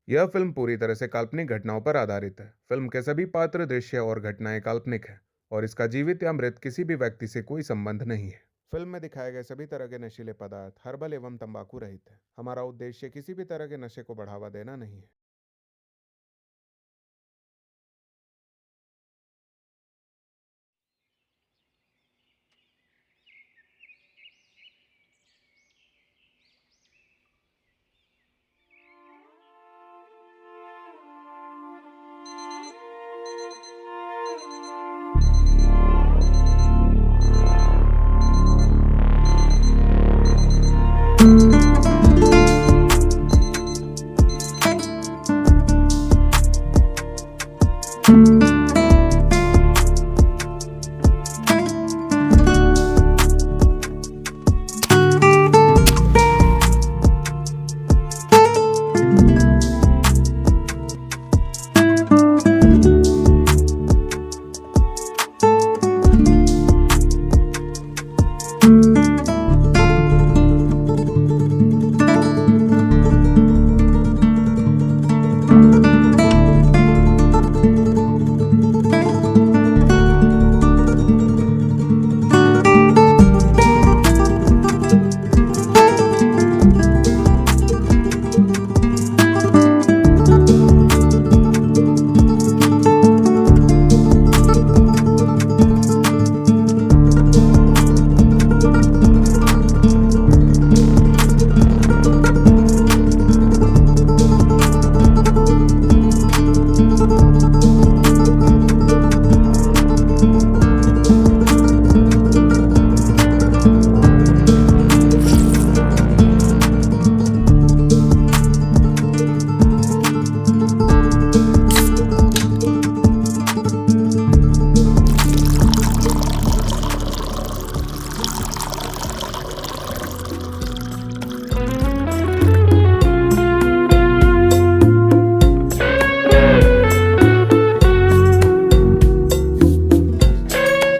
यह फिल्म पूरी तरह से काल्पनिक घटनाओं पर आधारित है। फिल्म के सभी पात्र, दृश्य और घटनाएं काल्पनिक हैं और इसका जीवित या मृत किसी भी व्यक्ति से कोई संबंध नहीं है। फिल्म में दिखाए गए सभी तरह के नशीले पदार्थ हर्बल एवं तंबाकू रहित है। हमारा उद्देश्य किसी भी तरह के नशे को बढ़ावा देना नहीं है।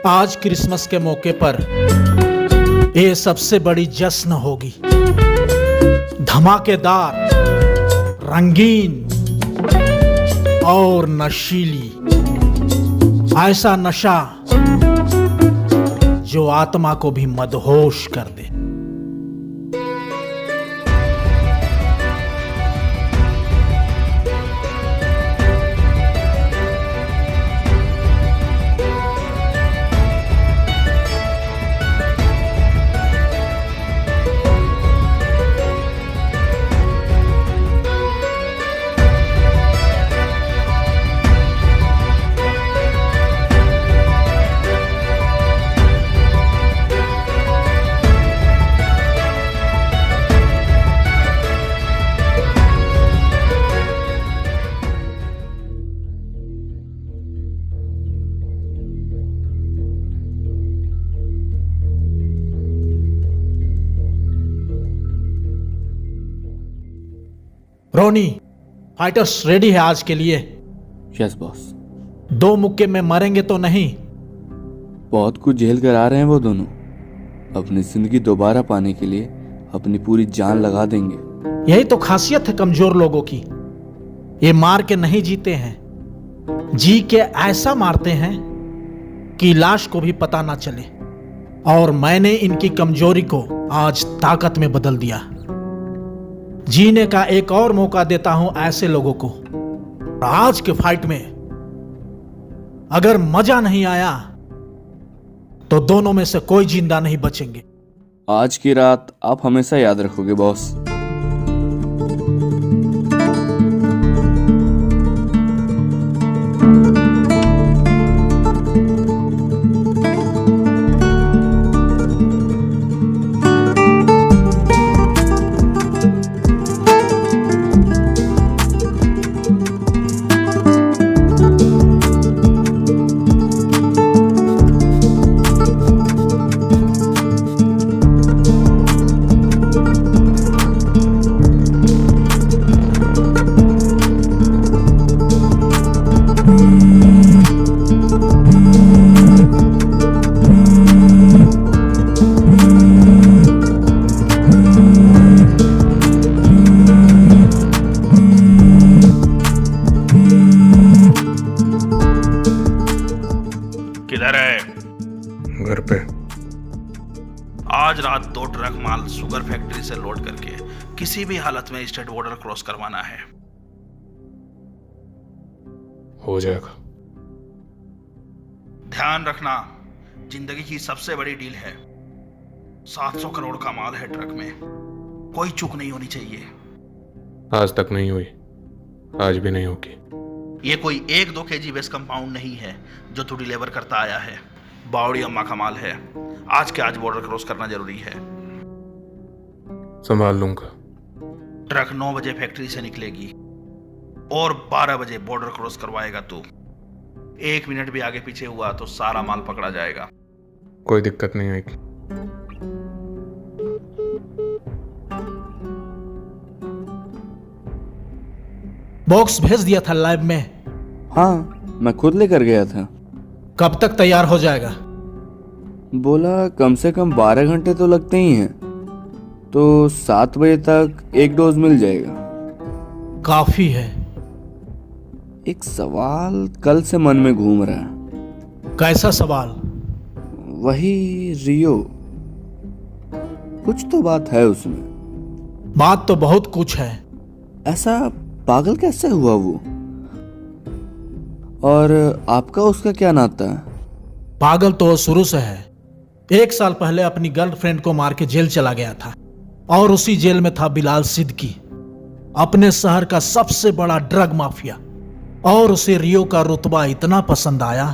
आज क्रिसमस के मौके पर ये सबसे बड़ी जश्न होगी। धमाकेदार, रंगीन और नशीली, ऐसा नशा जो आत्मा को भी मदहोश कर दे। रोनी, फाइटर्स रेडी है आज के लिए? Yes boss. 2 मुक्के में मरेंगे तो नहीं? बहुत कुछ झेल कर आ रहे हैं वो दोनों। अपनी जिंदगी दोबारा पाने के लिए अपनी पूरी जान लगा देंगे। यही तो खासियत है कमजोर लोगों की। ये मार के नहीं जीते हैं, जी के ऐसा मारते हैं कि लाश को भी पता ना चले। और मैंने इनकी कमजोरी को आज ताकत में बदल दिया। जीने का एक और मौका देता हूं ऐसे लोगों को। आज के फाइट में अगर मजा नहीं आया तो दोनों में से कोई जिंदा नहीं बचेंगे। आज की रात आप हमेशा याद रखोगे बॉस। किधर है? घर पे। आज रात 2 ट्रक माल शुगर फैक्ट्री से लोड करके किसी भी हालत में स्टेट बॉर्डर क्रॉस करवाना है। हो जाएगा। ध्यान रखना, जिंदगी की सबसे बड़ी डील है। 700 करोड़ का माल है ट्रक में, कोई चूक नहीं होनी चाहिए। आज तक नहीं हुई, आज भी नहीं होगी। ये कोई 1-2 केजी बेस कंपाउंड नहीं है जो तू डिलीवर करता आया है। बावड़ी अम्मा का माल है, आज के आज बॉर्डर क्रॉस करना जरूरी है। संभाल लूंगा। ट्रक 9 बजे फैक्ट्री से निकलेगी और 12 बजे बॉर्डर क्रॉस करवाएगा तू। 1 मिनट भी आगे पीछे हुआ तो सारा माल पकड़ा जाएगा। कोई दिक्कत नहीं आएगी। बॉक्स भेज दिया था लैब में। हाँ, मैं खुद लेकर गया था। कब तक तैयार हो जाएगा? बोला कम से कम 12 घंटे तो लगते ही हैं, तो 7 बजे तक एक डोज मिल जाएगा। काफी है। एक सवाल कल से मन में घूम रहा है। कैसा सवाल? वही रियो, कुछ तो बात है उसमें। बात तो बहुत कुछ है। ऐसा पागल कैसे हुआ वो? और आपका उसका क्या नाता है? पागल तो शुरू से है। 1 साल पहले अपनी गर्लफ्रेंड को मार के जेल चला गया था और उसी जेल में था बिलाल सिद्दीकी, अपने शहर का सबसे बड़ा ड्रग माफिया। और उसे रियो का रुतबा इतना पसंद आया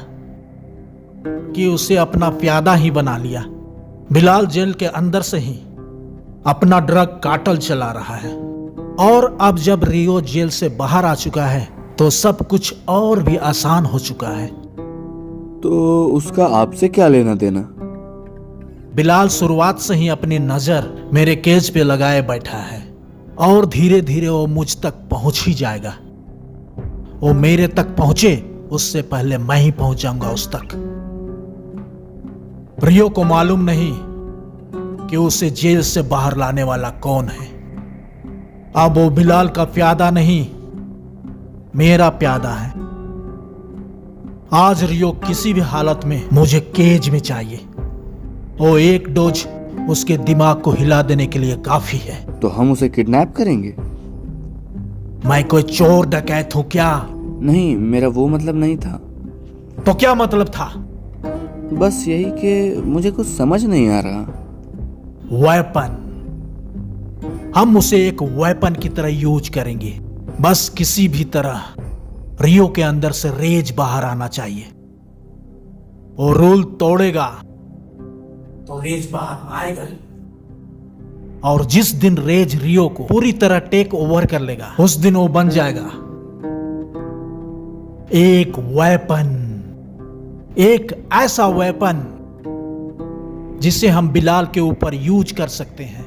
कि उसे अपना प्यादा ही बना लिया। बिलाल जेल के अंदर से ही अपना ड्रग कार्टेल चला रहा है और अब जब रियो जेल से बाहर आ चुका है तो सब कुछ और भी आसान हो चुका है। तो उसका आपसे क्या लेना देना? बिलाल शुरुआत से ही अपनी नजर मेरे केज पे लगाए बैठा है और धीरे धीरे वो मुझ तक पहुंच ही जाएगा। वो मेरे तक पहुंचे उससे पहले मैं ही पहुंच जाऊंगा उस तक। रियो को मालूम नहीं कि उसे जेल से बाहर लाने वाला कौन है। अब वो बिलाल का प्यादा नहीं, मेरा प्यादा है। आज रियो किसी भी हालत में मुझे केज में चाहिए। वो एक डोज उसके दिमाग को हिला देने के लिए काफी है। तो हम उसे किडनैप करेंगे? मैं कोई चोर डकैत हूं क्या? नहीं, मेरा वो मतलब नहीं था। तो क्या मतलब था? बस यही कि मुझे कुछ समझ नहीं आ रहा। वेपन, हम उसे एक वेपन की तरह यूज करेंगे। बस किसी भी तरह रियो के अंदर से रेज बाहर आना चाहिए। वो रूल तोड़ेगा तो रेज बाहर आएगा। और जिस दिन रेज रियो को पूरी तरह टेक ओवर कर लेगा उस दिन वो बन जाएगा एक वेपन, एक ऐसा वेपन जिसे हम बिलाल के ऊपर यूज कर सकते हैं।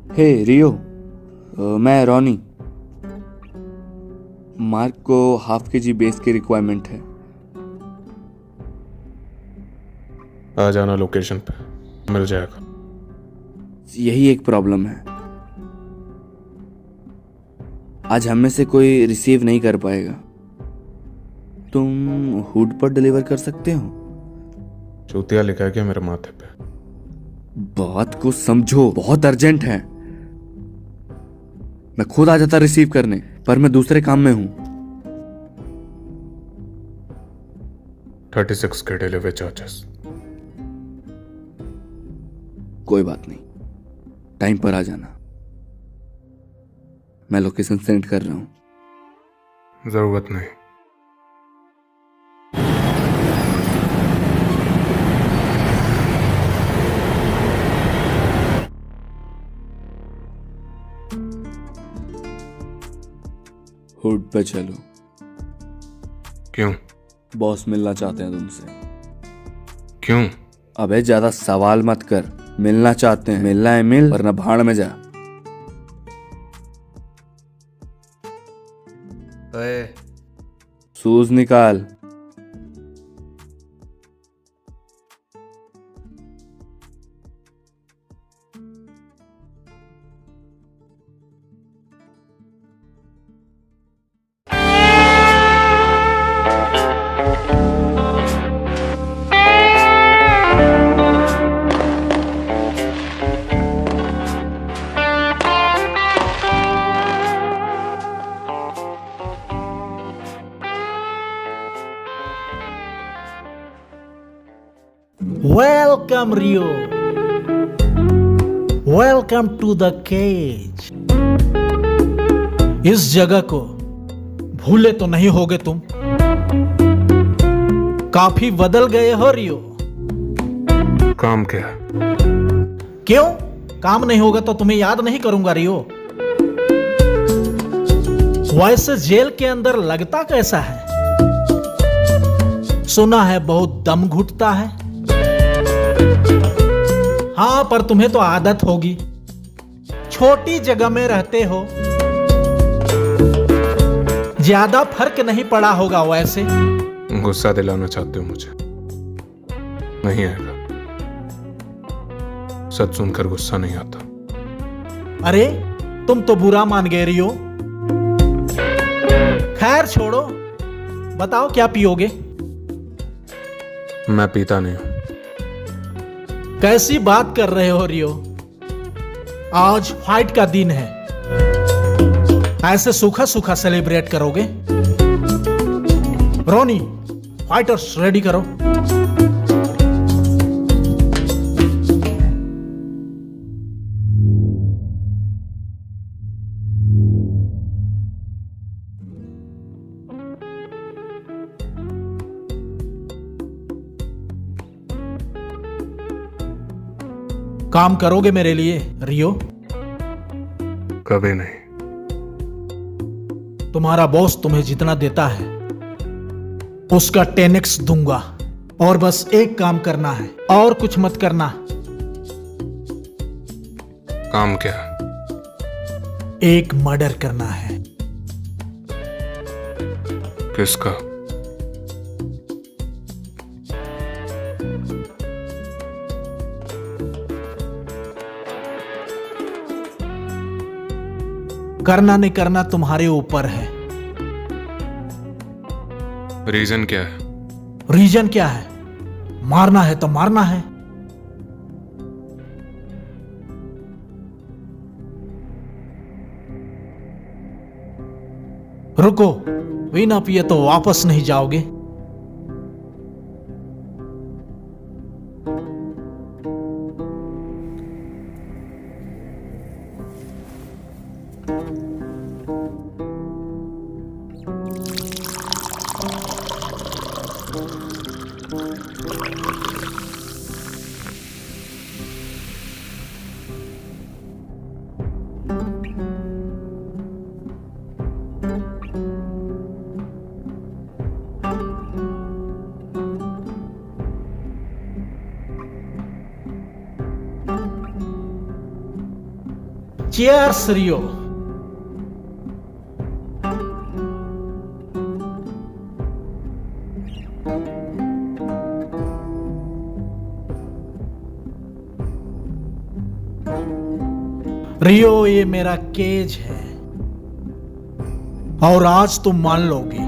हे रियो, मैं रॉनी। मार्क को ½ kg बेस की रिक्वायरमेंट है। आ जाना लोकेशन पे, मिल जाएगा। यही एक प्रॉब्लम है, आज हम में से कोई रिसीव नहीं कर पाएगा। तुम हुड पर डिलीवर कर सकते हो? चूतिया लिखा है क्या मेरे माथे पे? बात को समझो, बहुत अर्जेंट है। मैं खुद आ जाता रिसीव करने, पर मैं दूसरे काम में हूं। 36 के डिलीवरी चार्जेस। कोई बात नहीं, टाइम पर आ जाना। मैं लोकेशन सेंड कर रहा हूं। जरूरत नहीं। हुड पे चलो। क्यों? बॉस मिलना चाहते हैं तुमसे। क्यों? अबे ज्यादा सवाल मत कर। मिलना चाहते हैं, मिलना है मिल, वरना भाड़ में जा। शूज निकाल। Welcome Rio, welcome to the cage. इस जगह को भूले तो नहीं होगे तुम? काफी बदल गए हो रियो। काम क्या? क्यों? काम नहीं होगा तो तुम्हें याद नहीं करूंगा रियो। वैसे जेल के अंदर लगता कैसा है? सुना है बहुत दम घुटता है। हाँ, पर तुम्हें तो आदत होगी, छोटी जगह में रहते हो, ज्यादा फर्क नहीं पड़ा होगा। वैसे गुस्सा दिलाना चाहते हो मुझे? नहीं आएगा। सच सुनकर गुस्सा नहीं आता। अरे तुम तो बुरा मान गए रियो। खैर छोड़ो, बताओ क्या पियोगे? मैं पीता नहीं हूं। कैसी बात कर रहे हो रियो? आज फाइट का दिन है, ऐसे सूखा सूखा सेलिब्रेट करोगे? रोनी, फाइटर्स रेडी करो। काम करोगे मेरे लिए रियो? कभी नहीं। तुम्हारा बॉस तुम्हें जितना देता है उसका 10x दूंगा, और बस एक काम करना है और कुछ मत करना। काम क्या? एक मर्डर करना है। किसका? करना नहीं करना तुम्हारे ऊपर है। रीजन क्या है? रीजन क्या है? मारना है तो मारना है। रुको, बिना पिए तो वापस नहीं जाओगे। चीयर्स रियो। रियो, ये मेरा केज है और आज तुम मान लोगे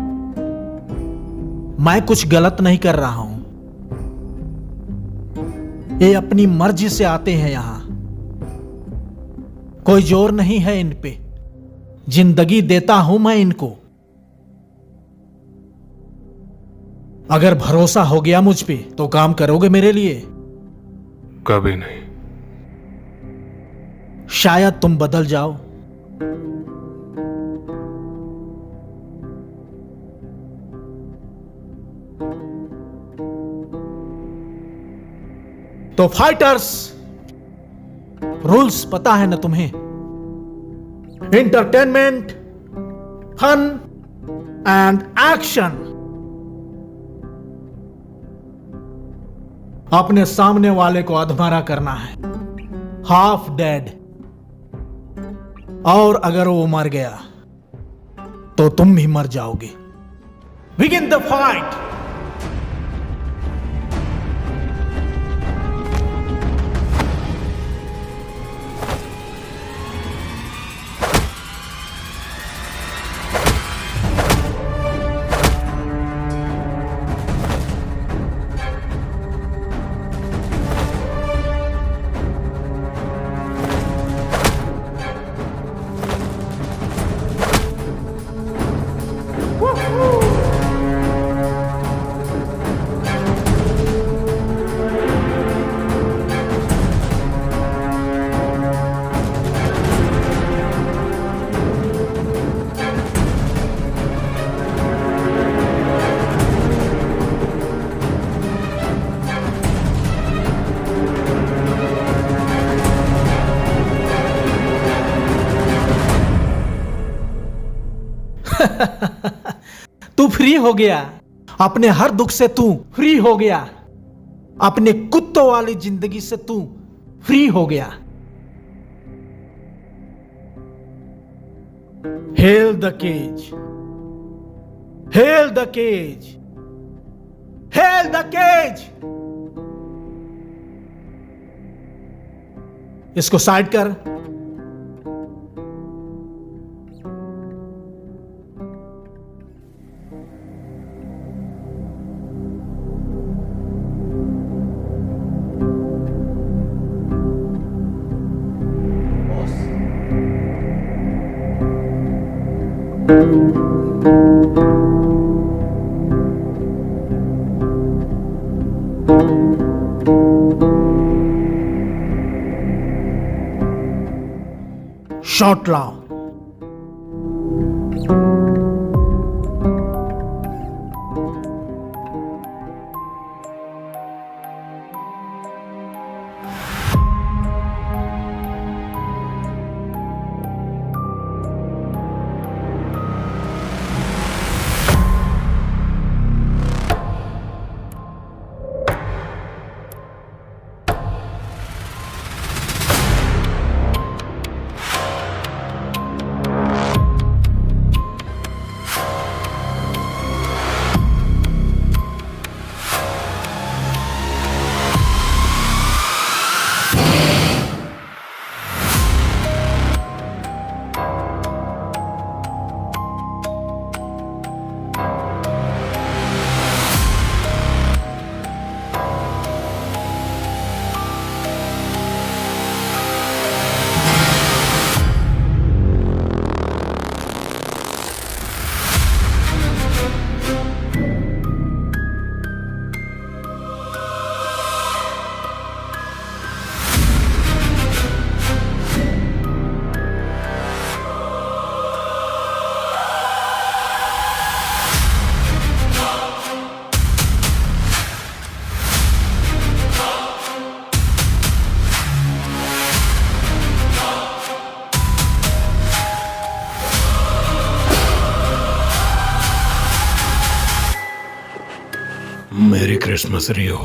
मैं कुछ गलत नहीं कर रहा हूं। ये अपनी मर्जी से आते हैं यहां, कोई जोर नहीं है इन पे। जिंदगी देता हूं मैं इनको। अगर भरोसा हो गया मुझ पे तो काम करोगे मेरे लिए? कभी नहीं। शायद तुम बदल जाओ। तो फाइटर्स, रूल्स पता है ना तुम्हें? Entertainment, fun and action. अपने सामने वाले को अधमरा करना है, हाफ डेड। और अगर वो मर गया तो तुम भी मर जाओगे। Begin the fight. तू फ्री हो गया। अपने हर दुख से तू फ्री हो गया। अपने कुत्तों वाली जिंदगी से तू फ्री हो गया। Hail the cage, hail the cage, hail the cage. इसको साइड कर। शॉट लाओ। मेरी क्रिसमस रियो।